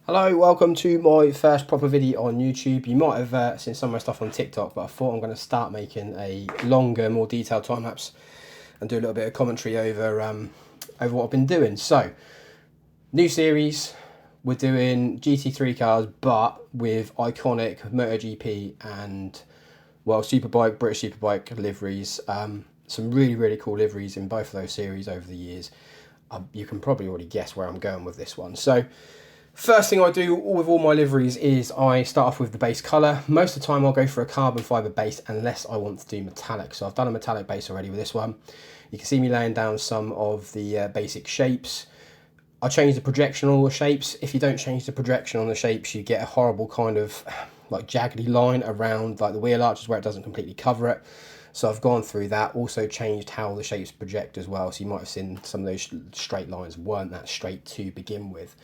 Hello, welcome to my first proper video on YouTube. You might have seen some of my stuff on TikTok, but I thought I'm going to start making a longer, more detailed time lapse and do a little bit of commentary over what I've been doing. So, new series, we're doing GT3 cars, but with iconic MotoGP and Superbike, British Superbike liveries. Some really cool liveries in both of those series over the years. You can probably already guess where I'm going with this one. So, first thing I do with all my liveries is I start off with the base colour. Most of the time I'll go for a carbon fibre base unless I want to do metallic. So I've done a metallic base already with this one. You can see me laying down some of the basic shapes. I change the projection on all the shapes. If you don't change the projection on the shapes, you get a horrible kind of like jaggedy line around like the wheel arches where it doesn't completely cover it. So I've gone through that, also changed how the shapes project as well. So you might have seen some of those straight lines weren't that straight to begin with.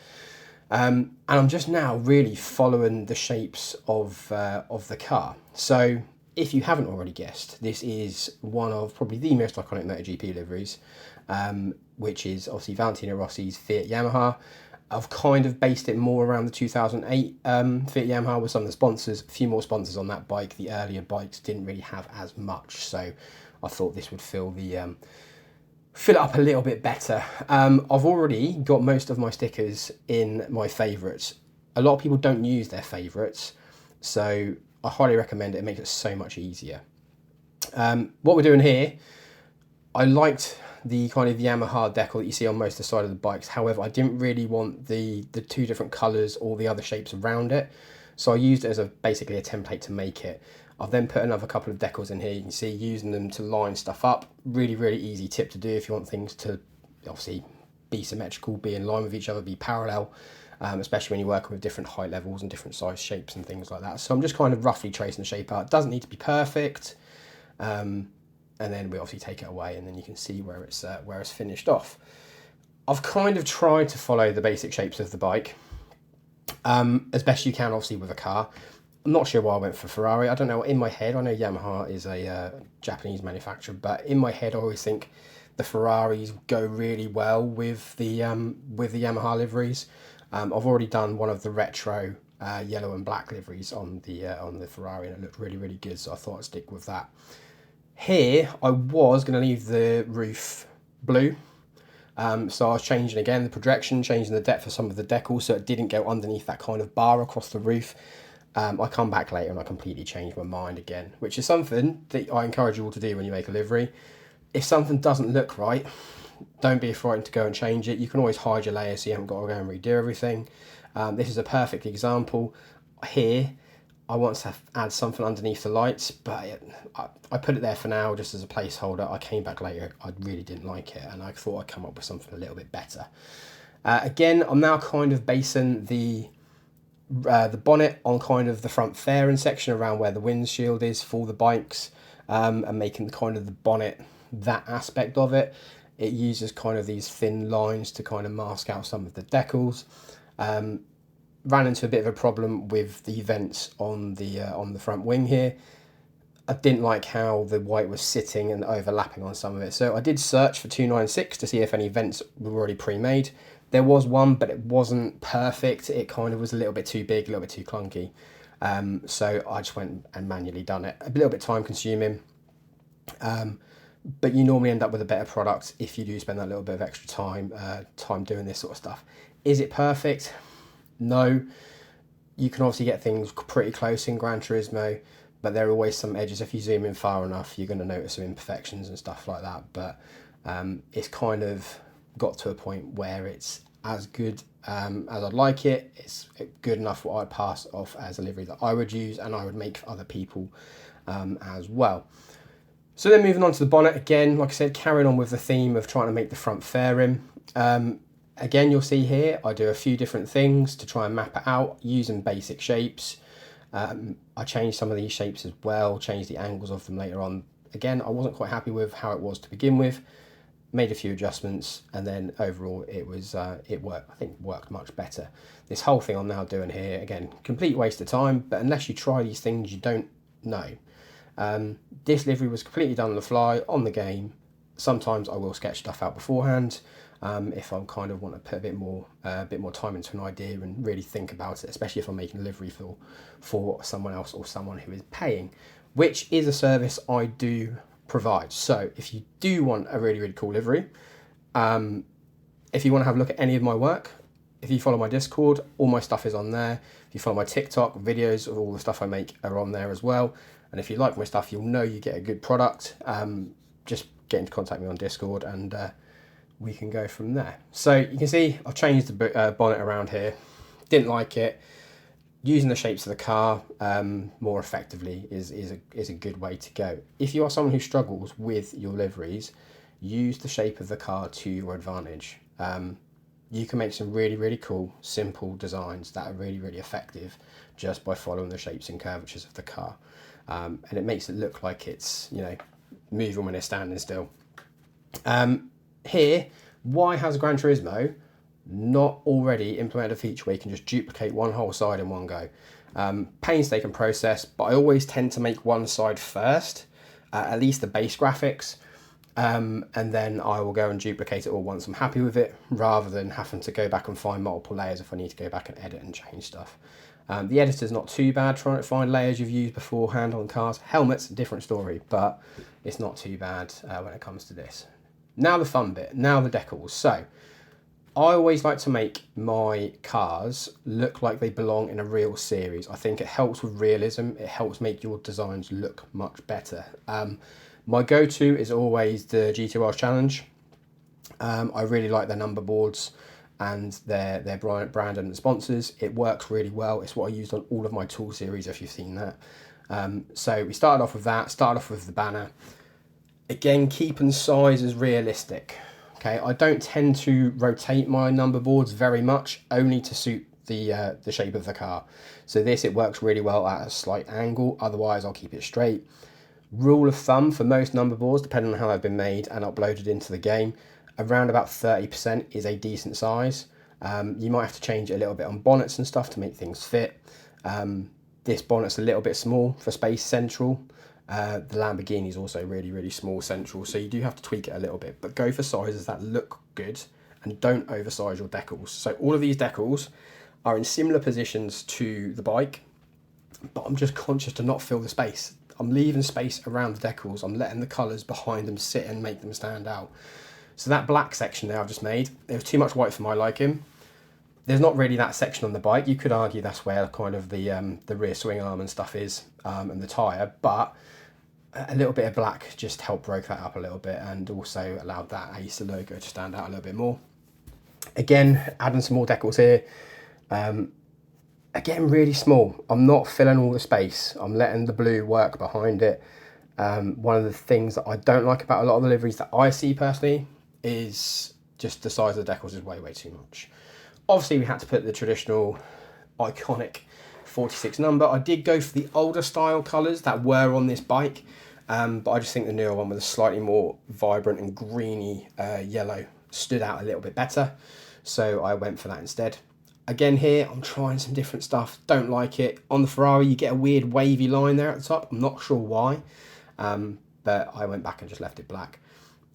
And I'm just now really following the shapes of the car. So if you haven't already guessed, this is one of probably the most iconic MotoGP liveries, which is obviously Valentino Rossi's Fiat Yamaha. I've kind of based it more around the 2008 Fiat Yamaha with some of the sponsors, a few more sponsors on that bike. The earlier bikes didn't really have as much, so I thought this would fill it up a little bit better. I've already got most of my stickers in my favourites. A lot of people don't use their favourites, so I highly recommend it. It makes it so much easier. What we're doing here, I liked the kind of Yamaha decal that you see on most of the side of the bikes. However, I didn't really want the two different colours or the other shapes around it, so I used it as basically a template to make it. I've then put another couple of decals in here. You can see using them to line stuff up. Really easy tip to do if you want things to obviously be symmetrical, be in line with each other, be parallel, especially when you're working with different height levels and different size shapes and things like that. So I'm just kind of roughly tracing the shape out. It doesn't need to be perfect. And then we obviously take it away and then you can see where it's finished off. I've kind of tried to follow the basic shapes of the bike as best you can, obviously, with a car. I'm not sure why I went for Ferrari. I don't know. In my head, I know Yamaha is a Japanese manufacturer, but in my head, I always think the Ferraris go really well with the Yamaha liveries. I've already done one of the retro yellow and black liveries on the Ferrari, and it looked really good. So I thought I'd stick with that. Here, I was going to leave the roof blue. So I was changing again the projection, changing the depth of some of the decals so it didn't go underneath that kind of bar across the roof. I come back later and I completely changed my mind again, which is something that I encourage you all to do when you make a livery. If something doesn't look right, don't be frightened to go and change it. You can always hide your layers so you haven't got to go and redo everything. This is a perfect example. Here, I want to add something underneath the lights, but I put it there for now just as a placeholder. I came back later, I really didn't like it, and I thought I'd come up with something a little bit better. Again, I'm now kind of basing the bonnet on kind of the front fairing section around where the windshield is for the bikes, and making the kind of the bonnet that aspect of it. It uses kind of these thin lines to kind of mask out some of the decals. Ran into a bit of a problem with the vents on the front wing here. I didn't like how the white was sitting and overlapping on some of it, so I did search for 296 to see if any vents were already pre-made. There was one, but it wasn't perfect. It kind of was a little bit too big, a little bit too clunky. So I just went and manually done it. A little bit time consuming, but you normally end up with a better product if you do spend that little bit of extra time doing this sort of stuff. Is it perfect? No. You can obviously get things pretty close in Gran Turismo, but there are always some edges. If you zoom in far enough, you're going to notice some imperfections and stuff like that. But it's kind of got to a point where it's as good as I'd like it. It's good enough what I'd pass off as a livery that I would use and I would make for other people as well. So then moving on to the bonnet again, like I said, carrying on with the theme of trying to make the front fairing. Again, you'll see here, I do a few different things to try and map it out using basic shapes. I changed some of these shapes as well, changed the angles of them later on. Again, I wasn't quite happy with how it was to begin with. Made a few adjustments, and then overall it worked. I think worked much better. This whole thing I'm now doing here, again, complete waste of time, but unless you try these things, you don't know. This livery was completely done on the fly, on the game. Sometimes I will sketch stuff out beforehand. if I kind of want to put a bit more time into an idea and really think about it, especially if I'm making a livery for someone else or someone who is paying, which is a service I do provide. So if you do want a really, really cool livery, if you want to have a look at any of my work, if you follow my Discord, all my stuff is on there. If you follow my TikTok, videos of all the stuff I make are on there as well. And if you like my stuff, you'll know you get a good product. Just get into contact me on Discord and we can go from there. So you can see I've changed the bonnet around here. Didn't like it. Using the shapes of the car more effectively is a good way to go. If you are someone who struggles with your liveries, use the shape of the car to your advantage. You can make some really, really cool, simple designs that are really, really effective just by following the shapes and curvatures of the car. And it makes it look like it's, you know, moving when it's standing still. Here, why has Gran Turismo not already implemented a feature where you can just duplicate one whole side in one go? Painstaking process, but I always tend to make one side first, at least the base graphics. And then I will go and duplicate it all once I'm happy with it, rather than having to go back and find multiple layers if I need to go back and edit and change stuff. The editor's not too bad trying to find layers you've used beforehand on cars. Helmets, different story, but it's not too bad when it comes to this. Now the fun bit, now the decals. So I always like to make my cars look like they belong in a real series. I think it helps with realism. It helps make your designs look much better. My go-to is always the GT Challenge. I really like their number boards and their brand and the sponsors. It works really well. It's what I used on all of my tool series, if you've seen that. So we started off with that, started off with the banner. Again, keeping sizes realistic. Okay, I don't tend to rotate my number boards very much, only to suit the shape of the car. So it works really well at a slight angle. Otherwise, I'll keep it straight. Rule of thumb for most number boards, depending on how they've been made and uploaded into the game, around about 30% is a decent size. You might have to change it a little bit on bonnets and stuff to make things fit. This bonnet's a little bit small for Space Central. The Lamborghini is also really, really small central, so you do have to tweak it a little bit, but go for sizes that look good and don't oversize your decals. So all of these decals are in similar positions to the bike, but I'm just conscious to not fill the space. I'm leaving space around the decals. I'm letting the colours behind them sit and make them stand out. So that black section there I've just made, there was too much white for my liking. There's not really that section on the bike. You could argue that's where kind of the rear swing arm and stuff is, and the tyre, but a little bit of black just helped break that up a little bit and also allowed that Acer logo to stand out a little bit more. Again, adding some more decals here. Again, really small. I'm not filling all the space. I'm letting the blue work behind it. One of the things that I don't like about a lot of the liveries that I see personally is just the size of the decals is way, way too much. Obviously, we had to put the traditional iconic 46 number. I did go for the older style colours that were on this bike, but I just think the newer one with a slightly more vibrant and greeny yellow stood out a little bit better. So I went for that instead. Again here, I'm trying some different stuff, don't like it. On the Ferrari, you get a weird wavy line there at the top. I'm not sure why, but I went back and just left it black.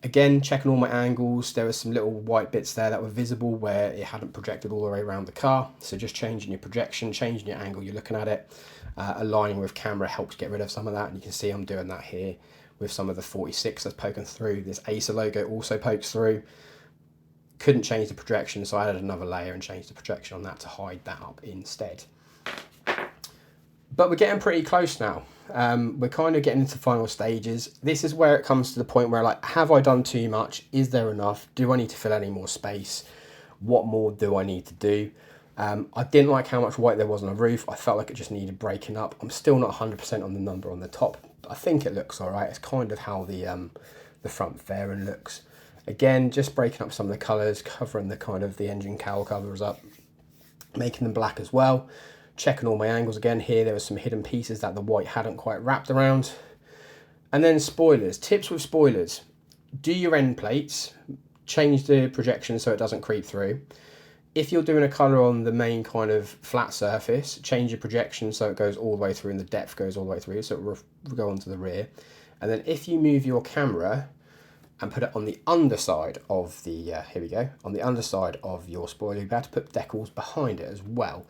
Again, checking all my angles, there were some little white bits there that were visible where it hadn't projected all the way around the car. So just changing your projection, changing your angle you're looking at it, aligning with camera helps get rid of some of that. And you can see I'm doing that here with some of the 46 that's poking through. This Acer logo also pokes through. Couldn't change the projection, so I added another layer and changed the projection on that to hide that up instead. But we're getting pretty close now. We're kind of getting into the final stages. This is where it comes to the point where, like, have I done too much? Is there enough? Do I need to fill any more space? What more do I need to do? I didn't like how much white there was on the roof. I felt like it just needed breaking up. I'm still not 100% on the number on the top, but I think it looks all right. It's kind of how the front fairing looks. Again, just breaking up some of the colours, covering the kind of the engine cowl covers up, making them black as well. Checking all my angles again here. There were some hidden pieces that the white hadn't quite wrapped around. And then spoilers. Tips with spoilers. Do your end plates. Change the projection so it doesn't creep through. If you're doing a colour on the main kind of flat surface, change your projection so it goes all the way through and the depth goes all the way through, so it will go onto the rear. And then if you move your camera, and put it on the underside of the, here we go, on the underside of your spoiler. You'll be able to put decals behind it as well.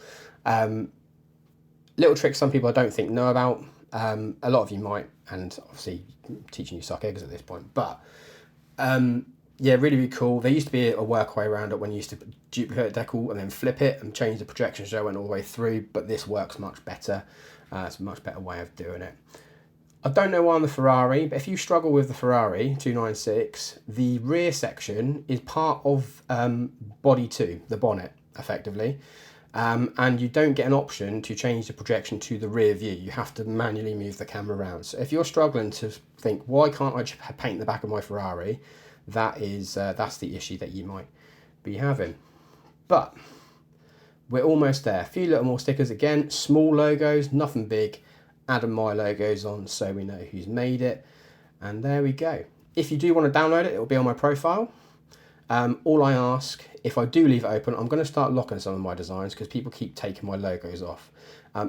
Little tricks some people I don't think know about. A lot of you might, and obviously teaching you suck eggs at this point, but yeah, really, really cool. There used to be a workaway around it when you used to duplicate a decal and then flip it and change the projection so it went all the way through, but this works much better. It's a much better way of doing it. I don't know why on the Ferrari, but if you struggle with the Ferrari 296, the rear section is part of body 2, the bonnet, effectively. And you don't get an option to change the projection to the rear view. You have to manually move the camera around. So if you're struggling to think, why can't I paint the back of my Ferrari? That's the issue that you might be having. But we're almost there. A few little more stickers again, small logos, nothing big. Add my logos on so we know who's made it. And there we go. If you do want to download it, it'll be on my profile. All I ask, if I do leave it open, I'm going to start locking some of my designs because people keep taking my logos off.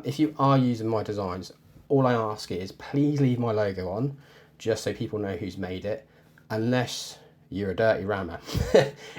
If you are using my designs, all I ask is please leave my logo on just so people know who's made it, unless you're a dirty rammer,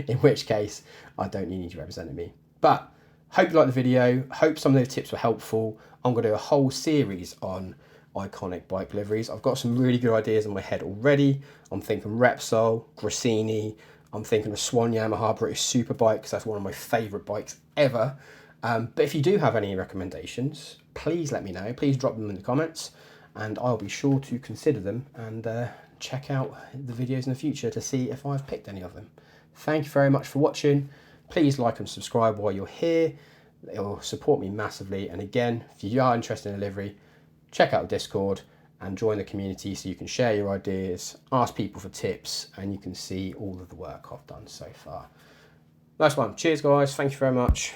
in which case I don't need you representing me. But hope you liked the video, hope some of those tips were helpful. I'm going to do a whole series on iconic bike liveries. I've got some really good ideas in my head already. I'm thinking Repsol, Grassini, I'm thinking of Swan Yamaha British Superbike because that's one of my favourite bikes ever. But if you do have any recommendations, please let me know. Please drop them in the comments and I'll be sure to consider them and check out the videos in the future to see if I've picked any of them. Thank you very much for watching. Please like and subscribe while you're here. It will support me massively. And again, if you are interested in a livery, check out the Discord and join the community so you can share your ideas, ask people for tips, and you can see all of the work I've done so far. Nice one. Cheers, guys. Thank you very much.